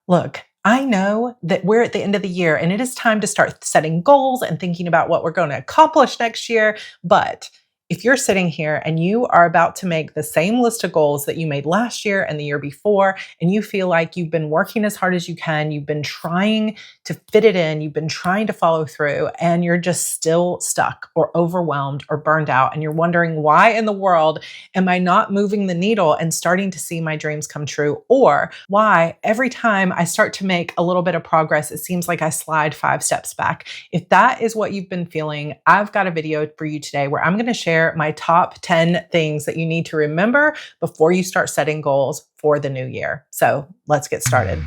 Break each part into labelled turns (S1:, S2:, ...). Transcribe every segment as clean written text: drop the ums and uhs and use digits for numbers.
S1: Look, I know that we're at the end of the year and it is time to start setting goals and thinking about what we're going to accomplish next year. But if you're sitting here and you are about to make the same list of goals that you made last year and the year before, and you feel like you've been working as hard as you can, you've been trying to fit it in, you've been trying to follow through, and you're just still stuck or overwhelmed or burned out, and you're wondering, why in the world am I not moving the needle and starting to see my dreams come true? Or why every time I start to make a little bit of progress, it seems like I slide 5 steps back? If that is what you've been feeling, I've got a video for you today where I'm going to share my top 10 things that you need to remember before you start setting goals for the new year. So let's get started.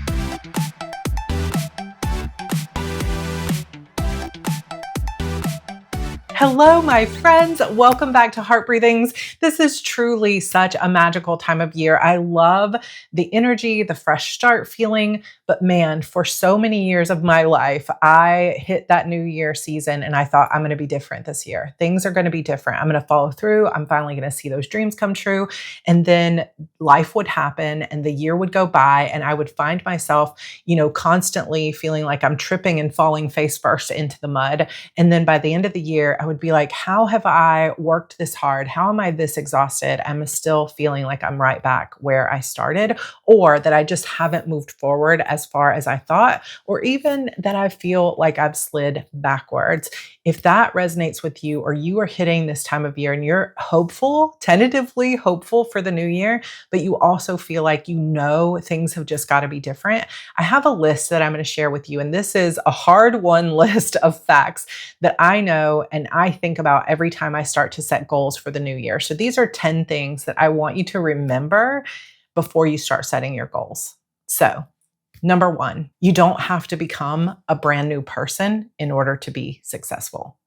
S1: Hello, my friends. Welcome back to Heart Breathings. This is truly such a magical time of year. I love the energy, the fresh start feeling. But man, for so many years of my life, I hit that new year season and I thought, I'm going to be different this year. Things are going to be different. I'm going to follow through. I'm finally going to see those dreams come true. And then life would happen and the year would go by and I would find myself, constantly feeling like I'm tripping and falling face first into the mud. And then by the end of the year, I would be like, how have I worked this hard? How am I this exhausted? I'm still feeling like I'm right back where I started, or that I just haven't moved forward as far as I thought, or even that I feel like I've slid backwards. If that resonates with you, or you are hitting this time of year and you're hopeful, tentatively hopeful for the new year, but you also feel like things have just got to be different, I have a list that I'm going to share with you. And this is a hard-won list of facts that I know and I think about every time I start to set goals for the new year. So these are 10 things that I want you to remember before you start setting your goals. So, number 1, you don't have to become a brand new person in order to be successful.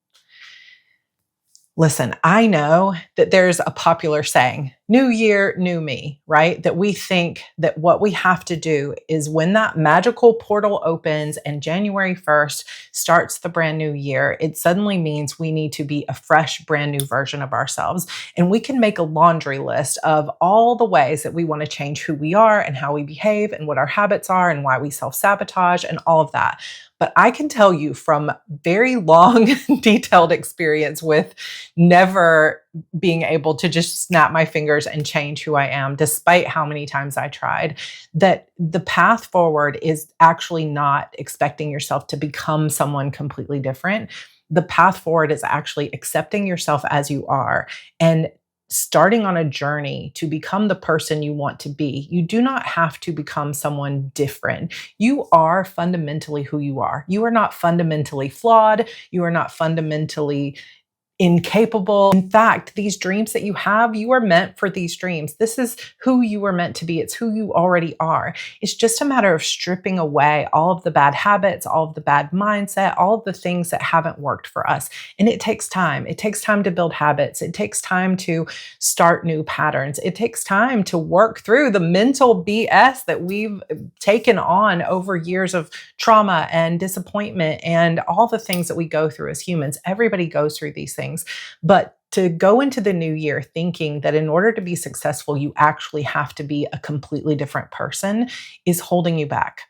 S1: Listen, I know that there's a popular saying, new year, new me, right? That we think that what we have to do is when that magical portal opens and January 1st starts the brand new year, it suddenly means we need to be a fresh, brand new version of ourselves. And we can make a laundry list of all the ways that we want to change who we are and how we behave and what our habits are and why we self-sabotage and all of that. But I can tell you from very long, detailed experience with never being able to just snap my fingers and change who I am, despite how many times I tried, that the path forward is actually not expecting yourself to become someone completely different. The path forward is actually accepting yourself as you are and starting on a journey to become the person you want to be. You do not have to become someone different. You are fundamentally who you are. You are not fundamentally flawed. You are not fundamentally incapable. In fact, these dreams that you have, you are meant for these dreams. This is who you were meant to be. It's who you already are. It's just a matter of stripping away all of the bad habits, all of the bad mindset, all of the things that haven't worked for us. And it takes time. It takes time to build habits. It takes time to start new patterns. It takes time to work through the mental BS that we've taken on over years of trauma and disappointment and all the things that we go through as humans. Everybody goes through these things. But to go into the new year thinking that in order to be successful, you actually have to be a completely different person is holding you back.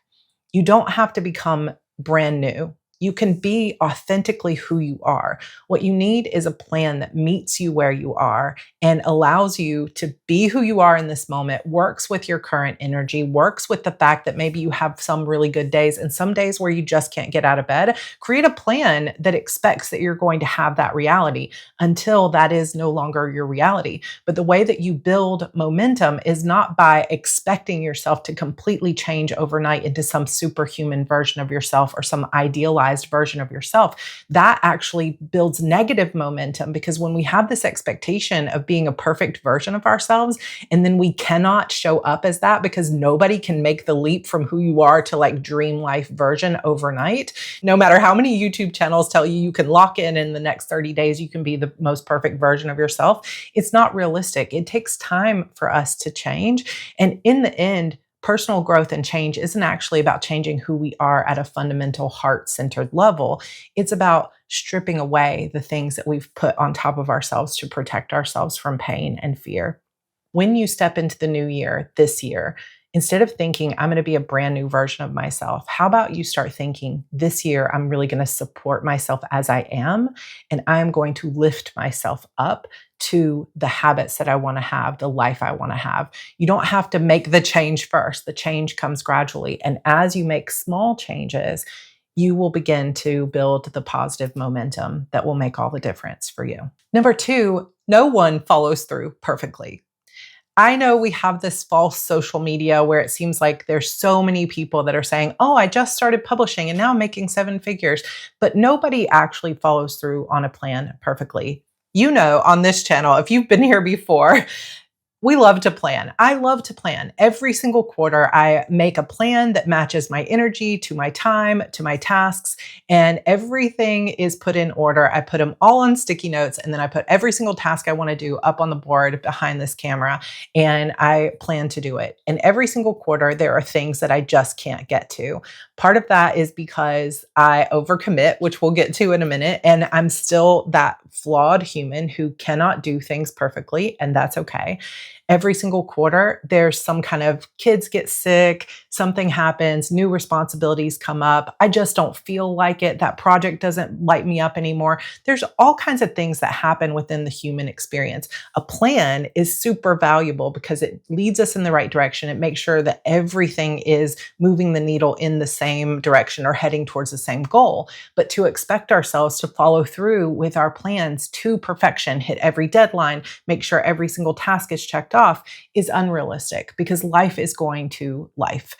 S1: You don't have to become brand new. You can be authentically who you are. What you need is a plan that meets you where you are and allows you to be who you are in this moment, works with your current energy, works with the fact that maybe you have some really good days and some days where you just can't get out of bed. Create a plan that expects that you're going to have that reality until that is no longer your reality. But the way that you build momentum is not by expecting yourself to completely change overnight into some superhuman version of yourself or some idealized version of yourself. That actually builds negative momentum, because when we have this expectation of being a perfect version of ourselves, and then we cannot show up as that because nobody can make the leap from who you are to like dream life version overnight. No matter how many YouTube channels tell you can lock in the next 30 days, you can be the most perfect version of yourself. It's not realistic. It takes time for us to change. And in the end, personal growth and change isn't actually about changing who we are at a fundamental heart-centered level. It's about stripping away the things that we've put on top of ourselves to protect ourselves from pain and fear. When you step into the new year this year, Instead of thinking, I'm going to be a brand new version of myself, how about you start thinking, this year, I'm really going to support myself as I am, and I'm going to lift myself up to the habits that I want to have, the life I want to have. You don't have to make the change first. The change comes gradually. And as you make small changes, you will begin to build the positive momentum that will make all the difference for you. Number two, no one follows through perfectly. I know we have this false social media where it seems like there's so many people that are saying, oh, I just started publishing and now I'm making 7 figures, but nobody actually follows through on a plan perfectly. You know, on this channel, if you've been here before, we love to plan. I love to plan. Every single quarter, I make a plan that matches my energy to my time, to my tasks, and everything is put in order. I put them all on sticky notes, and then I put every single task I want to do up on the board behind this camera, and I plan to do it. And every single quarter, there are things that I just can't get to. Part of that is because I overcommit, which we'll get to in a minute, and I'm still that flawed human who cannot do things perfectly, and that's okay. Every single quarter, there's some kind of kids get sick, something happens, new responsibilities come up. I just don't feel like it. That project doesn't light me up anymore. There's all kinds of things that happen within the human experience. A plan is super valuable because it leads us in the right direction. It makes sure that everything is moving the needle in the same direction or heading towards the same goal. But to expect ourselves to follow through with our plans to perfection, hit every deadline, make sure every single task is checked off is unrealistic because life is going to life.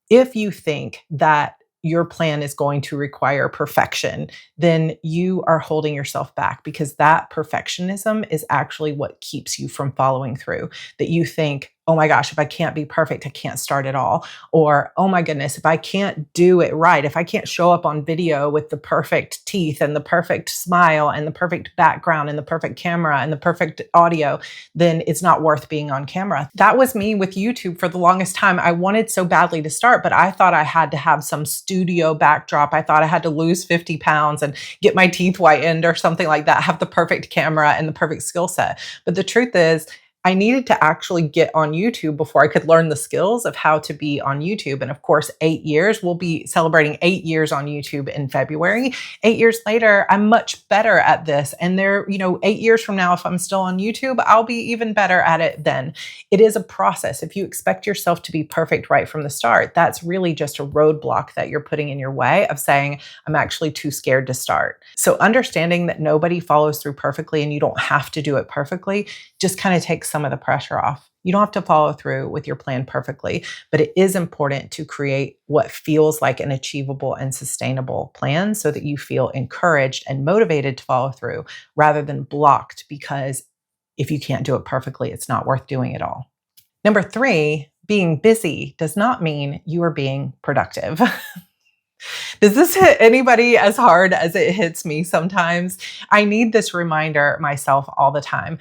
S1: If you think that your plan is going to require perfection, then you are holding yourself back because that perfectionism is actually what keeps you from following through. That you think, oh my gosh, if I can't be perfect, I can't start at all. Or, oh my goodness, if I can't do it right, if I can't show up on video with the perfect teeth and the perfect smile and the perfect background and the perfect camera and the perfect audio, then it's not worth being on camera. That was me with YouTube for the longest time. I wanted so badly to start, but I thought I had to have some studio backdrop. I thought I had to lose 50 pounds and get my teeth whitened or something like that, have the perfect camera and the perfect skill set. But the truth is, I needed to actually get on YouTube before I could learn the skills of how to be on YouTube. And of course, 8 years, we'll be celebrating 8 years on YouTube in February. 8 years later, I'm much better at this. And 8 years from now, if I'm still on YouTube, I'll be even better at it then. It is a process. If you expect yourself to be perfect right from the start, that's really just a roadblock that you're putting in your way of saying, I'm actually too scared to start. So understanding that nobody follows through perfectly and you don't have to do it perfectly just kind of takes some of the pressure off. You don't have to follow through with your plan perfectly, but it is important to create what feels like an achievable and sustainable plan so that you feel encouraged and motivated to follow through rather than blocked because if you can't do it perfectly, it's not worth doing at all. Number 3, being busy does not mean you are being productive. Does this hit anybody as hard as it hits me sometimes? I need this reminder myself all the time.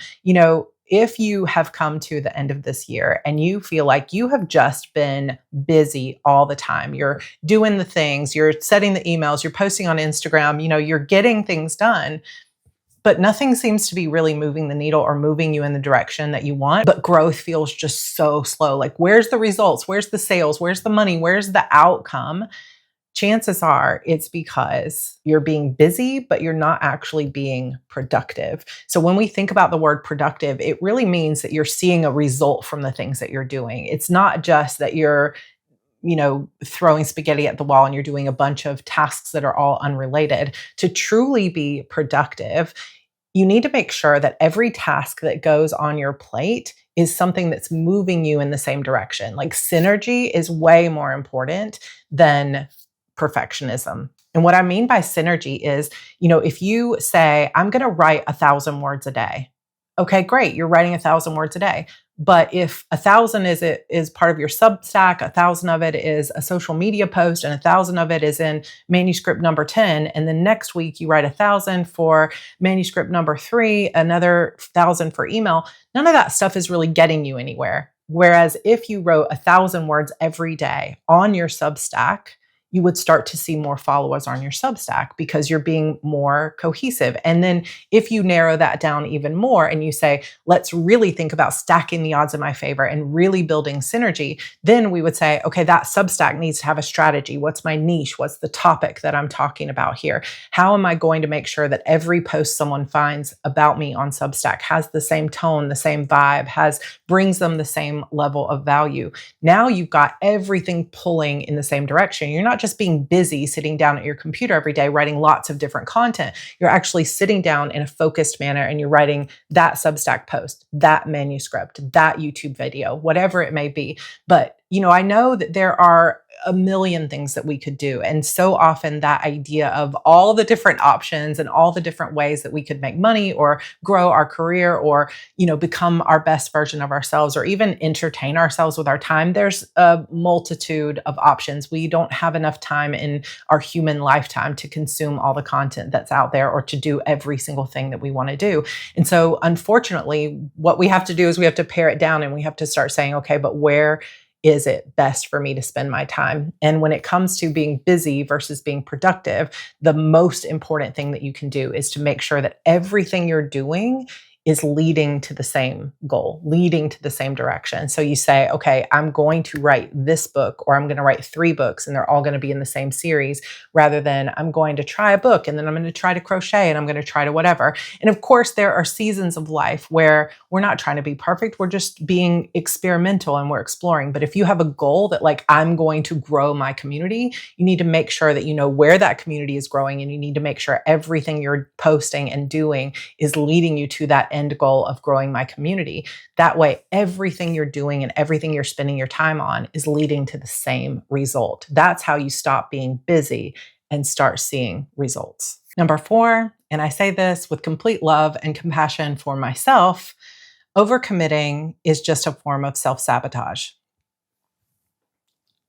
S1: If you have come to the end of this year and you feel like you have just been busy all the time, you're doing the things, you're setting the emails, you're posting on Instagram, you're getting things done, but nothing seems to be really moving the needle or moving you in the direction that you want. But growth feels just so slow. Like, where's the results? Where's the sales? Where's the money? Where's the outcome? Chances are it's because you're being busy, but you're not actually being productive. So when we think about the word productive, it really means that you're seeing a result from the things that you're doing. It's not just that you're throwing spaghetti at the wall and you're doing a bunch of tasks that are all unrelated. To truly be productive, you need to make sure that every task that goes on your plate is something that's moving you in the same direction. Like, synergy is way more important than perfectionism. And what I mean by synergy is, if you say, I'm going to write 1,000 words a day. Okay, great. You're writing 1,000 words a day. But if 1,000 is part of your Substack, 1,000 of it is a social media post, and 1,000 of it is in manuscript number 10, and then next week you write 1,000 for manuscript number 3, another 1,000 for email, none of that stuff is really getting you anywhere. Whereas if you wrote 1,000 words every day on your Substack, you would start to see more followers on your Substack because you're being more cohesive. And then if you narrow that down even more and you say, let's really think about stacking the odds in my favor and really building synergy, then we would say, okay, that Substack needs to have a strategy. What's my niche? What's the topic that I'm talking about here? How am I going to make sure that every post someone finds about me on Substack has the same tone, the same vibe, brings them the same level of value? Now you've got everything pulling in the same direction. You're not just being busy sitting down at your computer every day writing lots of different content. You're actually sitting down in a focused manner and you're writing that Substack post, that manuscript, that YouTube video, whatever it may be. But I know that there are a million things that we could do. And so often that idea of all the different options and all the different ways that we could make money or grow our career or, become our best version of ourselves or even entertain ourselves with our time. There's a multitude of options. We don't have enough time in our human lifetime to consume all the content that's out there or to do every single thing that we want to do. And so unfortunately, what we have to do is we have to pare it down and we have to start saying, okay, but where is it best for me to spend my time? And when it comes to being busy versus being productive, the most important thing that you can do is to make sure that everything you're doing is leading to the same goal, leading to the same direction. So you say, okay, I'm going to write this book, or I'm going to write 3 books and they're all going to be in the same series, rather than I'm going to try a book and then I'm going to try to crochet and I'm going to try to whatever. And of course, there are seasons of life where we're not trying to be perfect. We're just being experimental and we're exploring. But if you have a goal that I'm going to grow my community, you need to make sure that you know where that community is growing, and you need to make sure everything you're posting and doing is leading you to that end goal of growing my community. That way, everything you're doing and everything you're spending your time on is leading to the same result. That's how you stop being busy and start seeing results. Number 4, and I say this with complete love and compassion for myself, overcommitting is just a form of self-sabotage.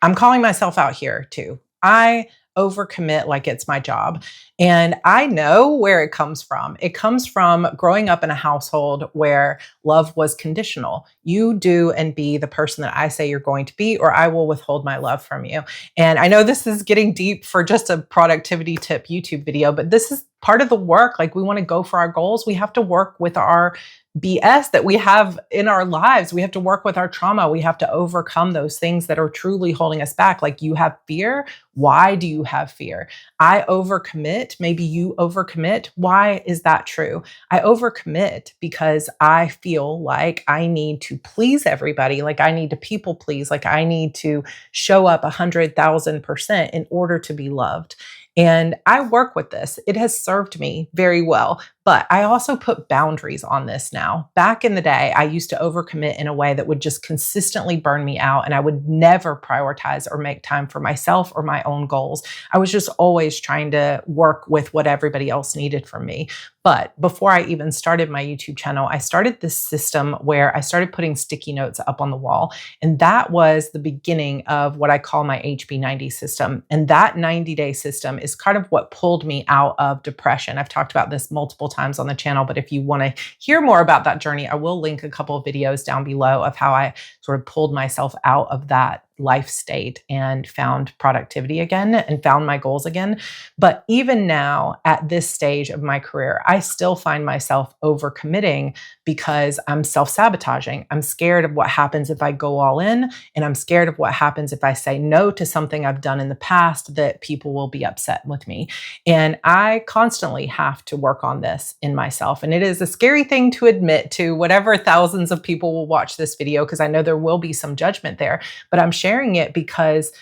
S1: I'm calling myself out here too. I overcommit like it's my job. And I know where it comes from. It comes from growing up in a household where love was conditional. You do and be the person that I say you're going to be, or I will withhold my love from you. And I know this is getting deep for just a productivity tip YouTube video, but this is part of the work. We want to go for our goals. We have to work with our BS that we have in our lives. We have to work with our trauma. We have to overcome those things that are truly holding us back. You have fear. Why do you have fear? I overcommit. Maybe you overcommit. Why is that true? I overcommit because I feel like I need to please everybody. I need to people please. I need to show up 100,000% in order to be loved. And I work with this. It has served me very well, but I also put boundaries on this now. Back in the day, I used to overcommit in a way that would just consistently burn me out, and I would never prioritize or make time for myself or my own goals. I was just always trying to work with what everybody else needed from me. But before I even started my YouTube channel, I started this system where I started putting sticky notes up on the wall. And that was the beginning of what I call my HB90 system. And that 90-day system is kind of what pulled me out of depression. I've talked about this multiple times on the channel, but if you want to hear more about that journey, I will link a couple of videos down below of how I sort of pulled myself out of that life state and found productivity again and found my goals again. But even now, at this stage of my career, I still find myself overcommitting because I'm self-sabotaging. I'm scared of what happens if I go all in, and I'm scared of what happens if I say no to something I've done in the past that people will be upset with me. And I constantly have to work on this in myself. And it is a scary thing to admit to whatever thousands of people will watch this video, because I know there will be some judgment there, but I'm sharing it because,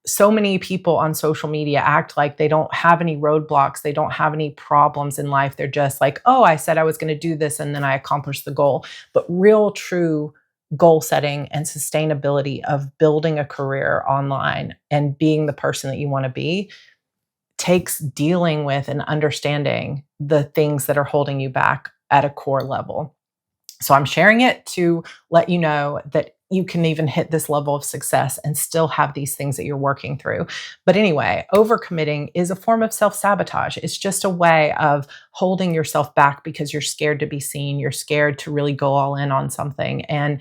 S1: so many people on social media act like they don't have any roadblocks. They don't have any problems in life. They're just like, oh, I said I was going to do this and then I accomplished the goal. But real, true goal setting and sustainability of building a career online and being the person that you want to be takes dealing with and understanding the things that are holding you back at a core level. So I'm sharing it to let you know that you can even hit this level of success and still have these things that you're working through. But anyway, overcommitting is a form of self-sabotage. It's just a way of holding yourself back because you're scared to be seen. You're scared to really go all in on something. And,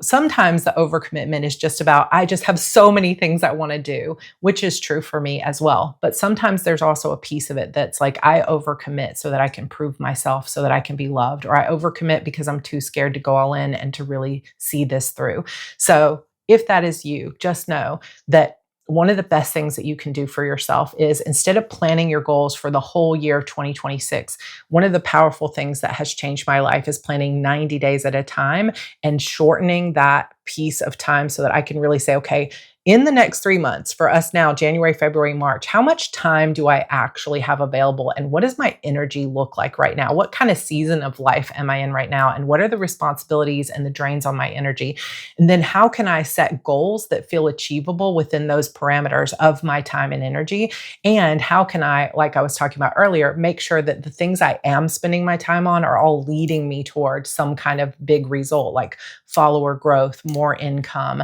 S1: sometimes the overcommitment is just about, I just have so many things I want to do, which is true for me as well. But sometimes there's also a piece of it that's like, I overcommit so that I can prove myself, so that I can be loved, or I overcommit because I'm too scared to go all in and to really see this through. So if that is you, just know that one of the best things that you can do for yourself is, instead of planning your goals for the whole year of 2026, one of the powerful things that has changed my life is planning 90 days at a time and shortening that piece of time so that I can really say, okay, in the next 3 months, for us now, January, February, March, how much time do I actually have available? And what does my energy look like right now? What kind of season of life am I in right now? And what are the responsibilities and the drains on my energy? And then how can I set goals that feel achievable within those parameters of my time and energy? And how can I, like I was talking about earlier, make sure that the things I am spending my time on are all leading me towards some kind of big result, like follower growth, more income,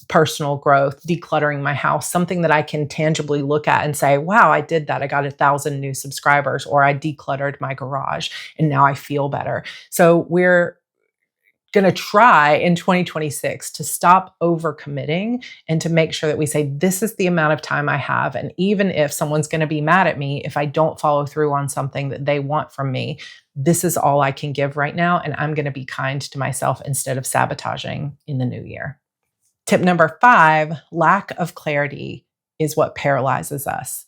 S1: personal growth, decluttering my house, something that I can tangibly look at and say, wow, I did that. I got 1,000 new subscribers, or I decluttered my garage and now I feel better. So we're going to try in 2026 to stop overcommitting and to make sure that we say, this is the amount of time I have. And even if someone's going to be mad at me if I don't follow through on something that they want from me, this is all I can give right now. And I'm going to be kind to myself instead of sabotaging in the new year. Tip number 5, lack of clarity is what paralyzes us.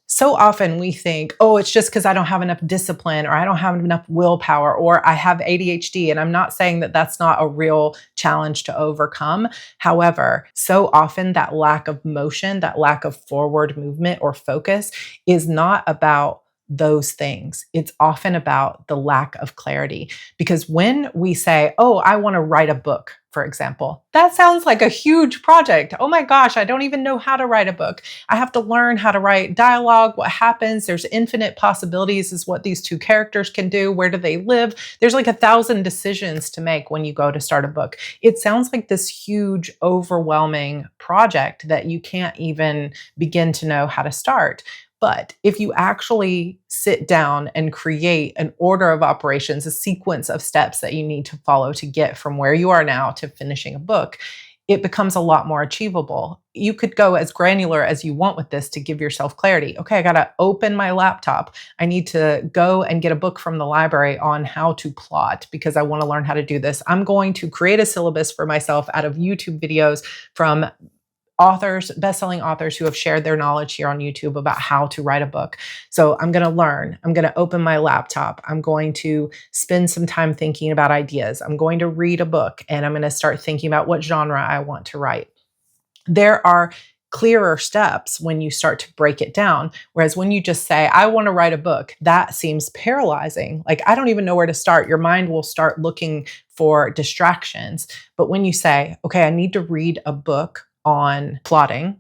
S1: So often we think, oh, it's just because I don't have enough discipline, or I don't have enough willpower, or I have ADHD. And I'm not saying that that's not a real challenge to overcome. However, so often that lack of motion, that lack of forward movement or focus is not about those things. It's often about the lack of clarity. Because when we say, oh, I want to write a book, for example, that sounds like a huge project. Oh my gosh, I don't even know how to write a book. I have to learn how to write dialogue. What happens? There's infinite possibilities is what these two characters can do. Where do they live? There's like 1,000 decisions to make when you go to start a book. It sounds like this huge, overwhelming project that you can't even begin to know how to start. But if you actually sit down and create an order of operations, a sequence of steps that you need to follow to get from where you are now to finishing a book, it becomes a lot more achievable. You could go as granular as you want with this to give yourself clarity. Okay, I got to open my laptop. I need to go and get a book from the library on how to plot because I want to learn how to do this. I'm going to create a syllabus for myself out of YouTube videos from authors, best-selling authors who have shared their knowledge here on YouTube about how to write a book. So I'm going to learn. I'm going to open my laptop. I'm going to spend some time thinking about ideas. I'm going to read a book, and I'm going to start thinking about what genre I want to write. There are clearer steps when you start to break it down. Whereas when you just say, I want to write a book, that seems paralyzing. Like, I don't even know where to start. Your mind will start looking for distractions. But when you say, okay, I need to read a book on plotting,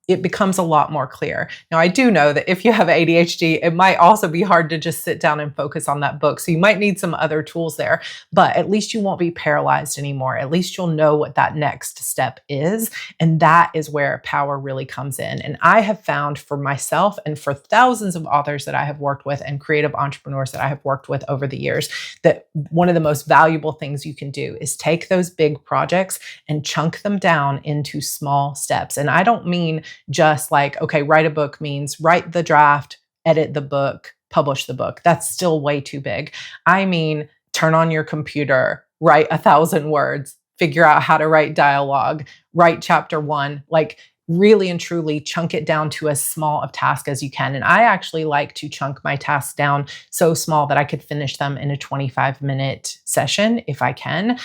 S1: it becomes a lot more clear. Now, I do know that if you have ADHD, it might also be hard to just sit down and focus on that book. So you might need some other tools there, but at least you won't be paralyzed anymore. At least you'll know what that next step is. And that is where power really comes in. And I have found for myself and for thousands of authors that I have worked with and creative entrepreneurs that I have worked with over the years, that one of the most valuable things you can do is take those big projects and chunk them down into small steps. And I don't mean just like, okay, write a book means write the draft, edit the book, publish the book. That's still way too big. I mean, turn on your computer, write 1,000 words, figure out how to write dialogue, write chapter 1, like really and truly chunk it down to as small of task as you can. And I actually like to chunk my tasks down so small that I could finish them in a 25-minute session if I can.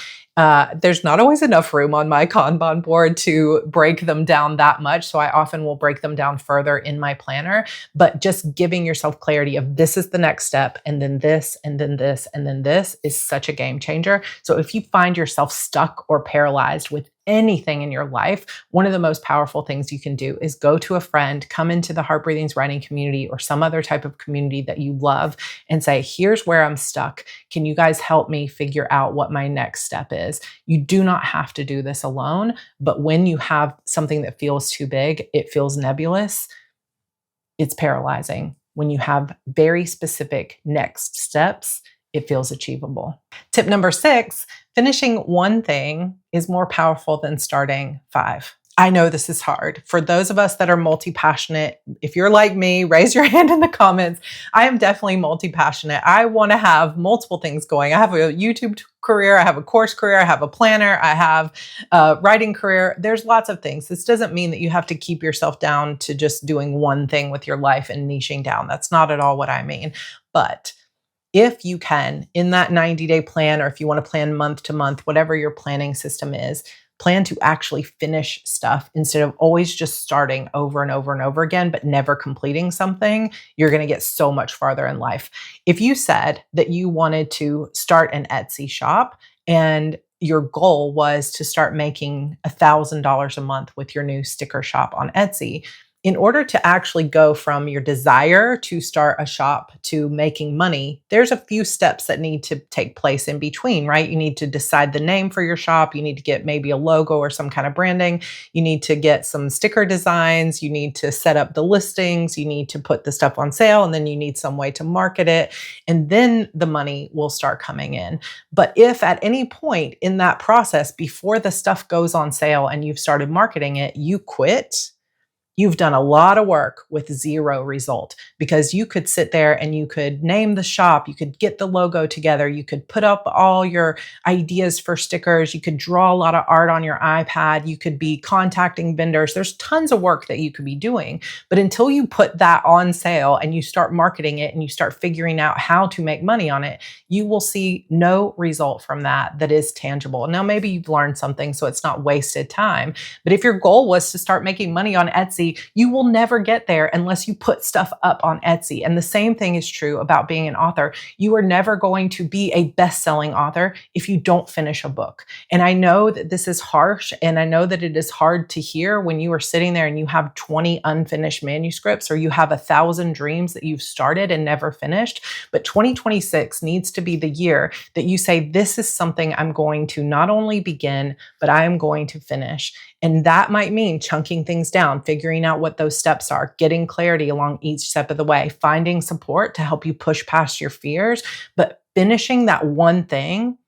S1: There's not always enough room on my Kanban board to break them down that much. So I often will break them down further in my planner, but just giving yourself clarity of this is the next step, and then this, and then this, and then this is such a game changer. So if you find yourself stuck or paralyzed with anything in your life, one of the most powerful things you can do is go to a friend, come into the Heart Breathings writing community or some other type of community that you love and say, here's where I'm stuck. Can you guys help me figure out what my next step is? You do not have to do this alone, but when you have something that feels too big, it feels nebulous, it's paralyzing. When you have very specific next steps, it feels achievable. Tip number 6, finishing one thing is more powerful than starting 5. I know this is hard. For those of us that are multi-passionate, if you're like me, raise your hand in the comments. I am definitely multi-passionate. I want to have multiple things going. I have a YouTube career, I have a course career, I have a planner, I have a writing career. There's lots of things. This doesn't mean that you have to keep yourself down to just doing one thing with your life and niching down. That's not at all what I mean. But if you can, in that 90-day plan, or if you want to plan month to month, whatever your planning system is, plan to actually finish stuff instead of always just starting over and over and over again, but never completing something, you're going to get so much farther in life. If you said that you wanted to start an Etsy shop and your goal was to start making $1,000 a month with your new sticker shop on Etsy, in order to actually go from your desire to start a shop to making money, there's a few steps that need to take place in between, right? You need to decide the name for your shop. You need to get maybe a logo or some kind of branding. You need to get some sticker designs. You need to set up the listings. You need to put the stuff on sale, and then you need some way to market it. And then the money will start coming in. But if at any point in that process, before the stuff goes on sale and you've started marketing it, you quit, you've done a lot of work with zero result, because you could sit there and you could name the shop, you could get the logo together, you could put up all your ideas for stickers, you could draw a lot of art on your iPad, you could be contacting vendors. There's tons of work that you could be doing. But until you put that on sale and you start marketing it and you start figuring out how to make money on it, you will see no result from that is tangible. Now, maybe you've learned something, so it's not wasted time. But if your goal was to start making money on Etsy, you will never get there unless you put stuff up on Etsy. And the same thing is true about being an author. You are never going to be a best-selling author if you don't finish a book. And I know that this is harsh, and I know that it is hard to hear when you are sitting there and you have 20 unfinished manuscripts, or you have 1,000 dreams that you've started and never finished. But 2026 needs to be the year that you say, this is something I'm going to not only begin, but I am going to finish. And that might mean chunking things down, figuring out what those steps are, getting clarity along each step of the way, finding support to help you push past your fears. But finishing that one thing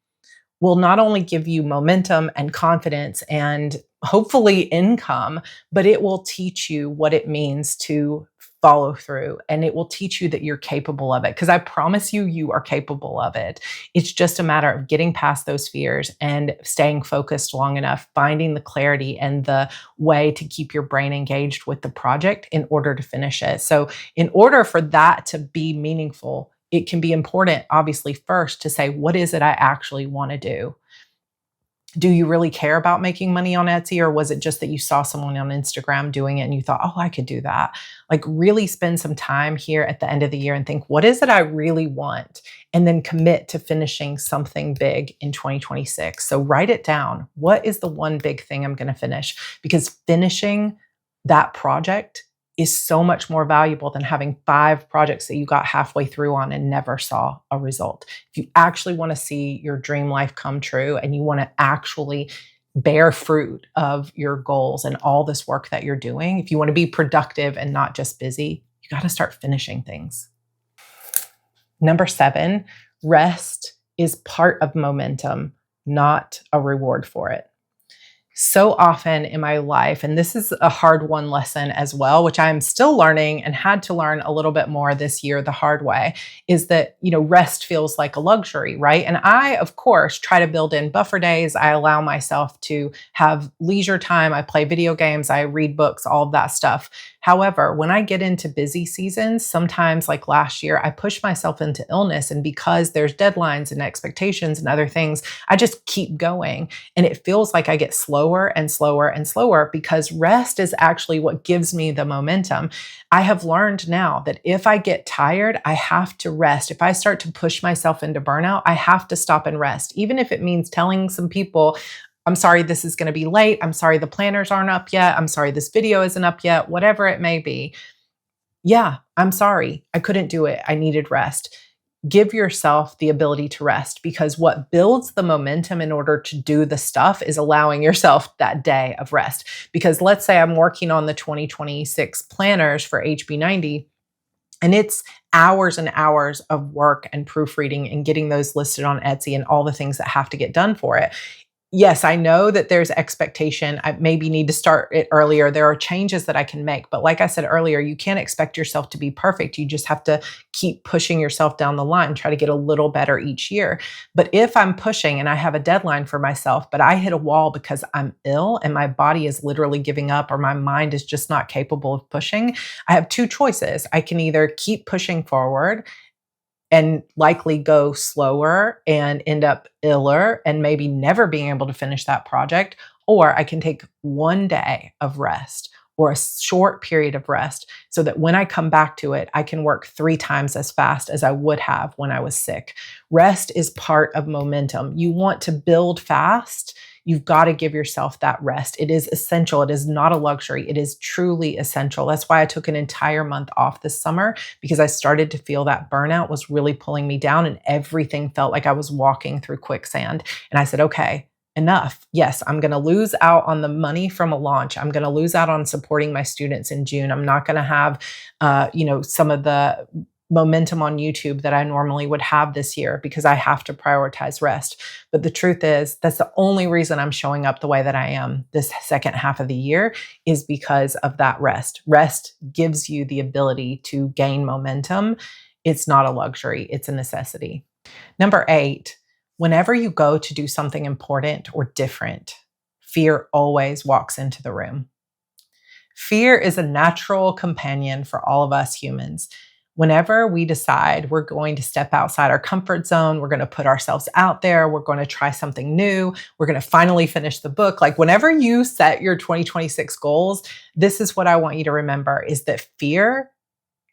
S1: will not only give you momentum and confidence and hopefully income, but it will teach you what it means to follow through, and it will teach you that you're capable of it. Because I promise you, you are capable of it. It's just a matter of getting past those fears and staying focused long enough, finding the clarity and the way to keep your brain engaged with the project in order to finish it. So in order for that to be meaningful, it can be important, obviously, first to say, what is it I actually want to do? Do you really care about making money on Etsy? Or was it just that you saw someone on Instagram doing it and you thought, oh, I could do that? Like, really spend some time here at the end of the year and think, what is it I really want? And then commit to finishing something big in 2026. So write it down. What is the one big thing I'm going to finish? Because finishing that project is so much more valuable than having 5 projects that you got halfway through on and never saw a result. If you actually want to see your dream life come true and you want to actually bear fruit of your goals and all this work that you're doing, if you want to be productive and not just busy, you got to start finishing things. Number 7, rest is part of momentum, not a reward for it. So often in my life, and this is a hard won lesson as well, which I'm still learning and had to learn a little bit more this year the hard way, is that, rest feels like a luxury, right? And I, of course, try to build in buffer days. I allow myself to have leisure time. I play video games. I read books, all of that stuff. However, when I get into busy seasons, sometimes like last year, I push myself into illness. And because there's deadlines and expectations and other things, I just keep going. And it feels like I get slower and slower and slower, because rest is actually what gives me the momentum. I have learned now that if I get tired, I have to rest. If I start to push myself into burnout, I have to stop and rest. Even if it means telling some people, I'm sorry this is going to be late. I'm sorry the planners aren't up yet. I'm sorry this video isn't up yet, whatever it may be. Yeah, I'm sorry. I couldn't do it. I needed rest. Give yourself the ability to rest, because what builds the momentum in order to do the stuff is allowing yourself that day of rest. Because let's say I'm working on the 2026 planners for HB90, and it's hours and hours of work and proofreading and getting those listed on Etsy and all the things that have to get done for it. Yes, I know that there's expectation. I maybe need to start it earlier. There are changes that I can make. But like I said earlier, you can't expect yourself to be perfect. You just have to keep pushing yourself down the line, try to get a little better each year. But if I'm pushing and I have a deadline for myself, but I hit a wall because I'm ill and my body is literally giving up, or my mind is just not capable of pushing, I have two choices. I can either keep pushing forward and likely go slower and end up iller and maybe never being able to finish that project. Or I can take one day of rest or a short period of rest so that when I come back to it, I can work 3 times as fast as I would have when I was sick. Rest is part of momentum. You want to build fast. You've got to give yourself that rest. It is essential. It is not a luxury. It is truly essential. That's why I took an entire month off this summer, because I started to feel that burnout was really pulling me down and everything felt like I was walking through quicksand. And I said, okay, enough. Yes, I'm going to lose out on the money from a launch. I'm going to lose out on supporting my students in June. I'm not going to have, some of the momentum on YouTube that I normally would have this year because I have to prioritize rest. But the truth is, that's the only reason I'm showing up the way that I am this second half of the year, is because of that rest. Rest gives you the ability to gain momentum. It's not a luxury, it's a necessity. Number 8, whenever you go to do something important or different, fear always walks into the room. Fear is a natural companion for all of us humans. Whenever we decide we're going to step outside our comfort zone, we're going to put ourselves out there, we're going to try something new, we're going to finally finish the book. Like whenever you set your 2026 goals, this is what I want you to remember, is that fear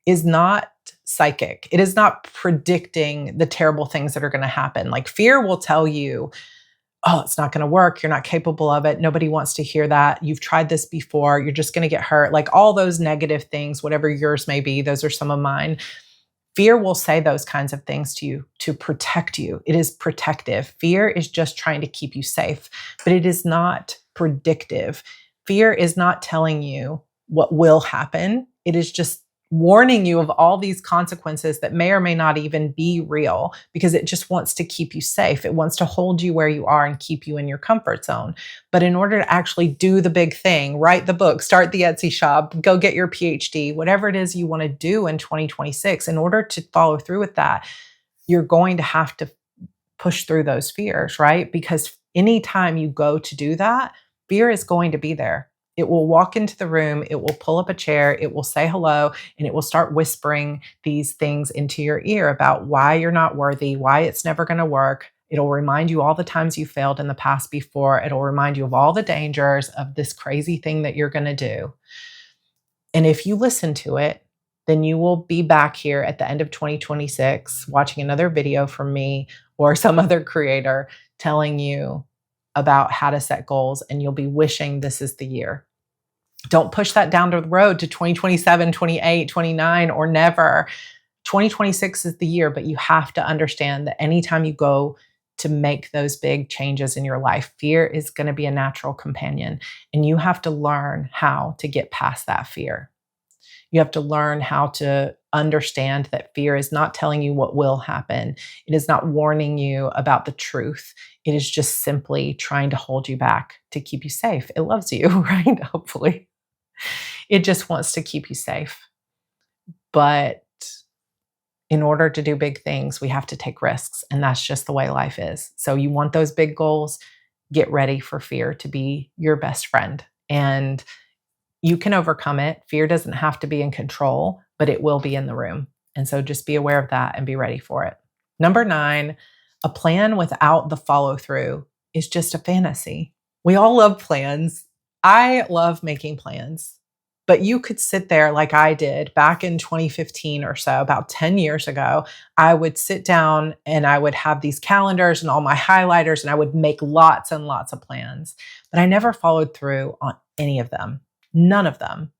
S1: is not psychic. It is not predicting the terrible things that are going to happen. Like fear will tell you, oh, it's not going to work. You're not capable of it. Nobody wants to hear that. You've tried this before. You're just going to get hurt. Like all those negative things, whatever yours may be, those are some of mine. Fear will say those kinds of things to you to protect you. It is protective. Fear is just trying to keep you safe, but it is not predictive. Fear is not telling you what will happen. It is just warning you of all these consequences that may or may not even be real, because it just wants to keep you safe. It wants to hold you where you are and keep you in your comfort zone. But in order to actually do the big thing, write the book, start the Etsy shop, go get your PhD, whatever it is you want to do in 2026, in order to follow through with that, you're going to have to push through those fears, right? Because anytime you go to do that, fear is going to be there. It will walk into the room, it will pull up a chair, it will say hello, and it will start whispering these things into your ear about why you're not worthy, why it's never going to work. It'll remind you all the times you failed in the past before. It'll remind you of all the dangers of this crazy thing that you're going to do. And if you listen to it, then you will be back here at the end of 2026 watching another video from me or some other creator telling you about how to set goals, and you'll be wishing this is the year. Don't push that down the road to 2027, 28, 29, or never. 2026 is the year, but you have to understand that anytime you go to make those big changes in your life, fear is going to be a natural companion, and you have to learn how to get past that fear. You have to learn how to understand that fear is not telling you what will happen. It is not warning you about the truth. It is just simply trying to hold you back to keep you safe. It loves you, right? Hopefully. It just wants to keep you safe. But in order to do big things, we have to take risks. And that's just the way life is. So you want those big goals, get ready for fear to be your best friend. And you can overcome it. Fear doesn't have to be in control, but it will be in the room. And so just be aware of that and be ready for it. Number 9, a plan without the follow through is just a fantasy. We all love plans. I love making plans. But you could sit there like I did back in 2015 or so, about 10 years ago. I would sit down and I would have these calendars and all my highlighters, and I would make lots and lots of plans. But I never followed through on any of them, none of them.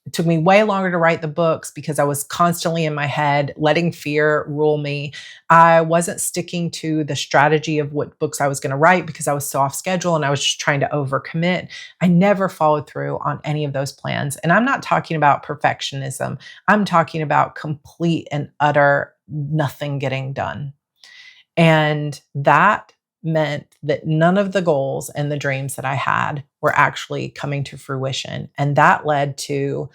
S1: It took me way longer to write the books because I was constantly in my head, letting fear rule me. I wasn't sticking to the strategy of what books I was going to write because I was so off schedule and I was just trying to overcommit. I never followed through on any of those plans. And I'm not talking about perfectionism. I'm talking about complete and utter nothing getting done. And that meant that none of the goals and the dreams that I had were actually coming to fruition. And that led to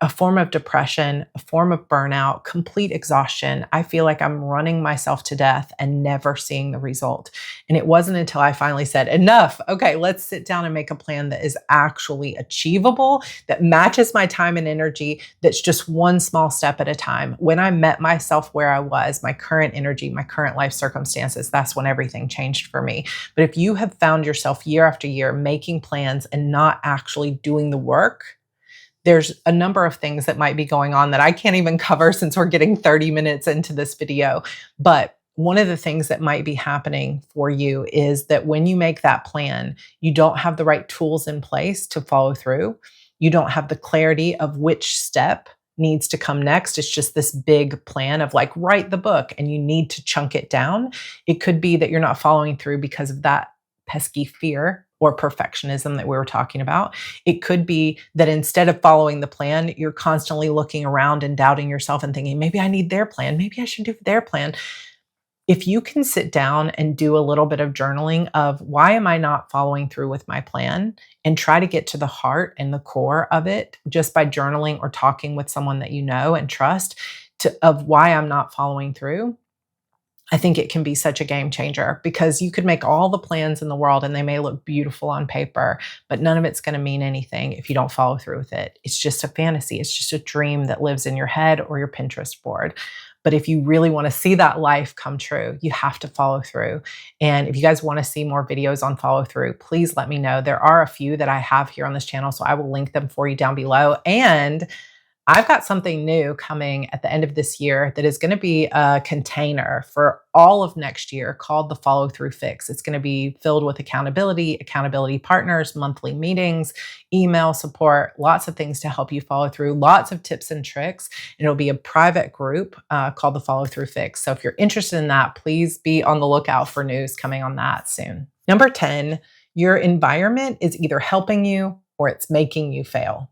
S1: a form of depression, a form of burnout, complete exhaustion. I feel like I'm running myself to death and never seeing the result. And it wasn't until I finally said, enough. Okay, let's sit down and make a plan that is actually achievable, that matches my time and energy, that's just one small step at a time. When I met myself where I was, my current energy, my current life circumstances, that's when everything changed for me. But if you have found yourself year after year making plans and not actually doing the work, there's a number of things that might be going on that I can't even cover since we're getting 30 minutes into this video. But one of the things that might be happening for you is that when you make that plan, you don't have the right tools in place to follow through. You don't have the clarity of which step needs to come next. It's just this big plan of like, write the book, and you need to chunk it down. It could be that you're not following through because of that pesky fear or perfectionism that we were talking about. It could be that instead of following the plan, you're constantly looking around and doubting yourself and thinking, maybe I need their plan. Maybe I should do their plan. If you can sit down and do a little bit of journaling of why am I not following through with my plan, and try to get to the heart and the core of it just by journaling or talking with someone that you know and trust of why I'm not following through, I think it can be such a game changer, because you could make all the plans in the world and they may look beautiful on paper, but none of it's going to mean anything if you don't follow through with it. It's just a fantasy. It's just a dream that lives in your head or your Pinterest board. But if you really want to see that life come true, you have to follow through. And if you guys want to see more videos on follow through, please let me know. There are a few that I have here on this channel, so I will link them for you down below. And I've got something new coming at the end of this year that is going to be a container for all of next year called the Follow Through Fix. It's going to be filled with accountability partners, monthly meetings, email support, lots of things to help you follow through, lots of tips and tricks. And it'll be a private group called the Follow Through Fix. So if you're interested in that, please be on the lookout for news coming on that soon. Number 10, your environment is either helping you or it's making you fail.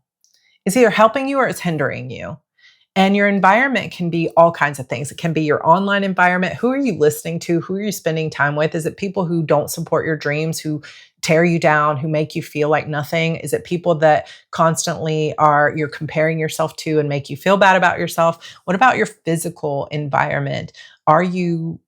S1: It's either helping you or it's hindering you. And your environment can be all kinds of things. It can be your online environment. Who are you listening to? Who are you spending time with? Is it people who don't support your dreams, who tear you down, who make you feel like nothing? Is it people that constantly you're comparing yourself to and make you feel bad about yourself? What about your physical environment? Are you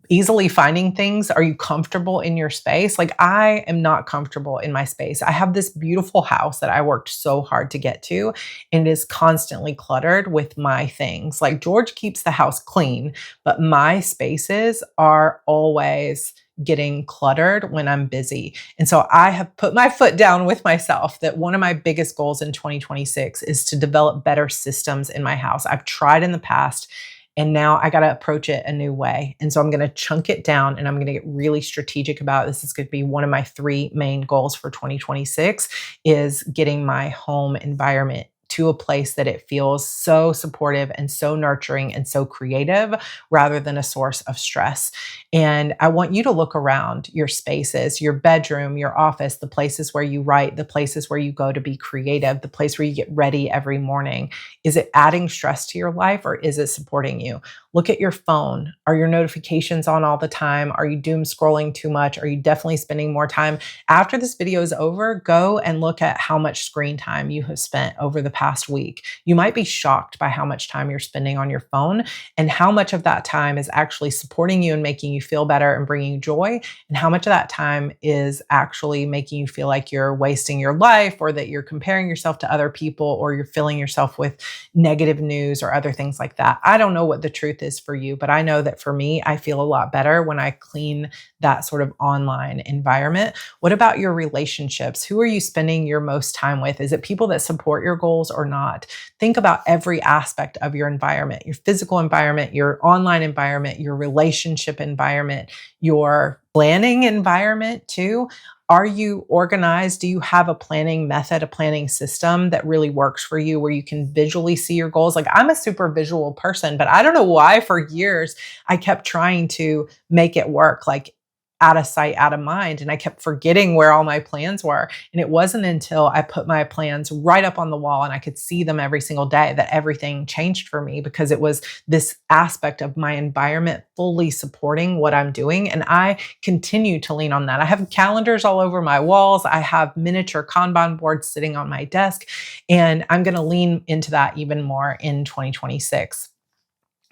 S1: easily finding things? Are you comfortable in your space? Like, I am not comfortable in my space. I have this beautiful house that I worked so hard to get to, and it is constantly cluttered with my things. Like, George keeps the house clean, but my spaces are always getting cluttered when I'm busy. And so I have put my foot down with myself that one of my biggest goals in 2026 is to develop better systems in my house. I've tried in the past, and now I got to approach it a new way. And so I'm going to chunk it down, and I'm going to get really strategic about it. This is going to be one of my 3 main goals for 2026, is getting my home environment to a place that it feels so supportive and so nurturing and so creative, rather than a source of stress. And I want you to look around your spaces, your bedroom, your office, the places where you write, the places where you go to be creative, the place where you get ready every morning. Is it adding stress to your life, or is it supporting you? Look at your phone. Are your notifications on all the time? Are you doom scrolling too much? Are you definitely spending more time? After this video is over, go and look at how much screen time you have spent over the past week. You might be shocked by how much time you're spending on your phone, and how much of that time is actually supporting you and making you feel better and bringing you joy, and how much of that time is actually making you feel like you're wasting your life, or that you're comparing yourself to other people, or you're filling yourself with negative news or other things like that. I don't know what the truth truth is for you, but I know that for me, I feel a lot better when I clean that sort of online environment. What about your relationships? Who are you spending your most time with? Is it people that support your goals or not? Think about every aspect of your environment, your physical environment, your online environment, your relationship environment, your planning environment too. Are you organized? Do you have a planning method, a planning system that really works for you where you can visually see your goals? Like, I'm a super visual person, but I don't know why for years I kept trying to make it work, like out of sight, out of mind. And I kept forgetting where all my plans were. And it wasn't until I put my plans right up on the wall and I could see them every single day that everything changed for me, because it was this aspect of my environment fully supporting what I'm doing. And I continue to lean on that. I have calendars all over my walls. I have miniature Kanban boards sitting on my desk, and I'm going to lean into that even more in 2026.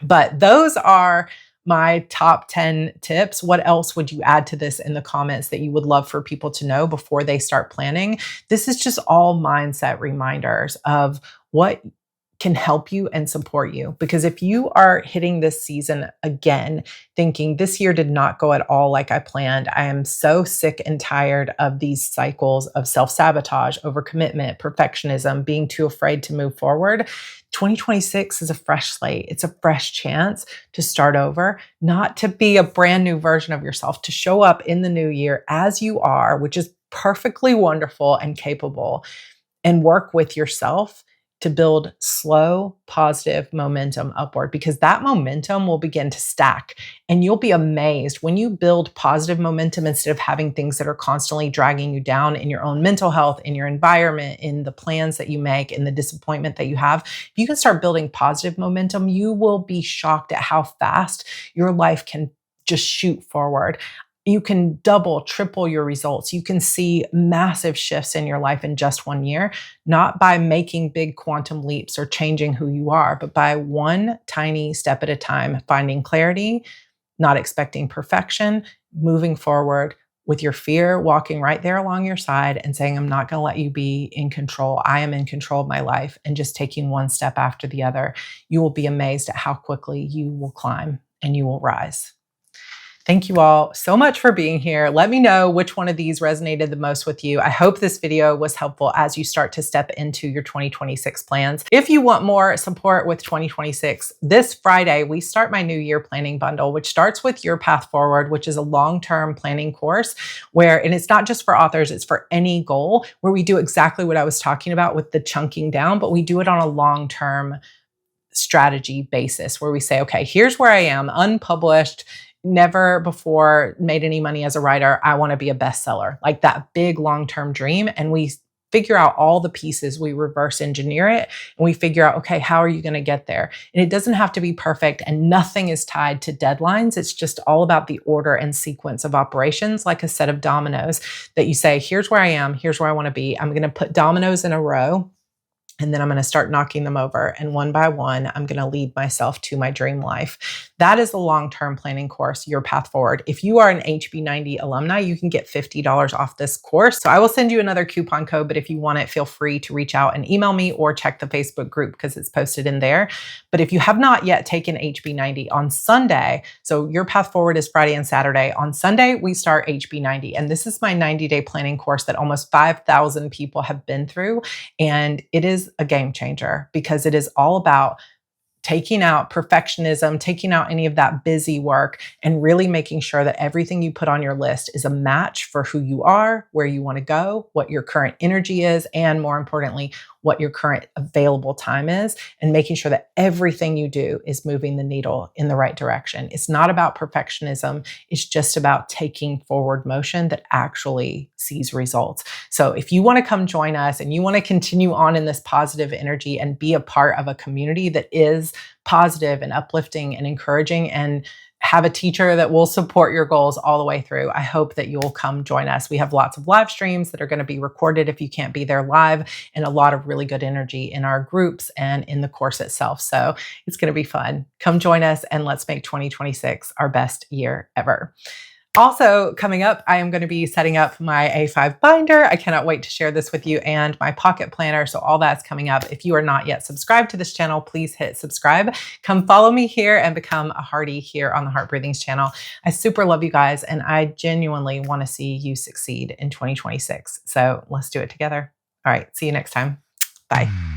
S1: But those are my top 10 tips. What else would you add to this in the comments that you would love for people to know before they start planning? This is just all mindset reminders of what can help you and support you. Because if you are hitting this season again, thinking this year did not go at all like I planned, I am so sick and tired of these cycles of self-sabotage, overcommitment, perfectionism, being too afraid to move forward. 2026 is a fresh slate. It's a fresh chance to start over, not to be a brand new version of yourself, to show up in the new year as you are, which is perfectly wonderful and capable, and work with yourself to build slow, positive momentum upward, because that momentum will begin to stack. And you'll be amazed when you build positive momentum instead of having things that are constantly dragging you down in your own mental health, in your environment, in the plans that you make, in the disappointment that you have. If you can start building positive momentum, you will be shocked at how fast your life can just shoot forward. You can double, triple your results. You can see massive shifts in your life in just 1 year, not by making big quantum leaps or changing who you are, but by one tiny step at a time, finding clarity, not expecting perfection, moving forward with your fear walking right there along your side and saying, I'm not going to let you be in control. I am in control of my life, and just taking one step after the other. You will be amazed at how quickly you will climb and you will rise. Thank you all so much for being here. Let me know which one of these resonated the most with you. I hope this video was helpful as you start to step into your 2026 plans. If you want more support with 2026, this Friday, we start my New Year Planning Bundle, which starts with Your Path Forward, which is a long-term planning course and it's not just for authors, it's for any goal, where we do exactly what I was talking about with the chunking down, but we do it on a long-term strategy basis where we say, okay, here's where I am, unpublished, never before made any money as a writer. I want to be a bestseller, like that big long-term dream. And we figure out all the pieces, we reverse engineer it, and we figure out, okay, how are you going to get there? And it doesn't have to be perfect, and nothing is tied to deadlines. It's just all about the order and sequence of operations, like a set of dominoes that you say, here's where I am, here's where I want to be. I'm going to put dominoes in a row, and then I'm going to start knocking them over. And one by one, I'm going to lead myself to my dream life. That is the long-term planning course, Your Path Forward. If you are an HB90 alumni, you can get $50 off this course. So I will send you another coupon code, but if you want it, feel free to reach out and email me or check the Facebook group because it's posted in there. But if you have not yet taken HB90 on Sunday, so Your Path Forward is Friday and Saturday. On Sunday, we start HB90. And this is my 90-day planning course that almost 5,000 people have been through. And it is a game changer because it is all about taking out perfectionism, taking out any of that busy work, and really making sure that everything you put on your list is a match for who you are, where you want to go, what your current energy is, and more importantly, what your current available time is, and making sure that everything you do is moving the needle in the right direction. It's not about perfectionism. It's just about taking forward motion that actually sees results. So if you want to come join us and you want to continue on in this positive energy and be a part of a community that is positive and uplifting and encouraging, and have a teacher that will support your goals all the way through, I hope that you'll come join us. We have lots of live streams that are going to be recorded if you can't be there live, and a lot of really good energy in our groups and in the course itself. So it's going to be fun. Come join us and let's make 2026 our best year ever. Also, coming up, I am going to be setting up my A5 binder. I cannot wait to share this with you, and my pocket planner. So all that's coming up. If you are not yet subscribed to this channel, please hit subscribe. Come follow me here and become a Hearty here on the Heart Breathings channel. I super love you guys, and I genuinely want to see you succeed in 2026. So let's do it together. All right. See you next time. Bye.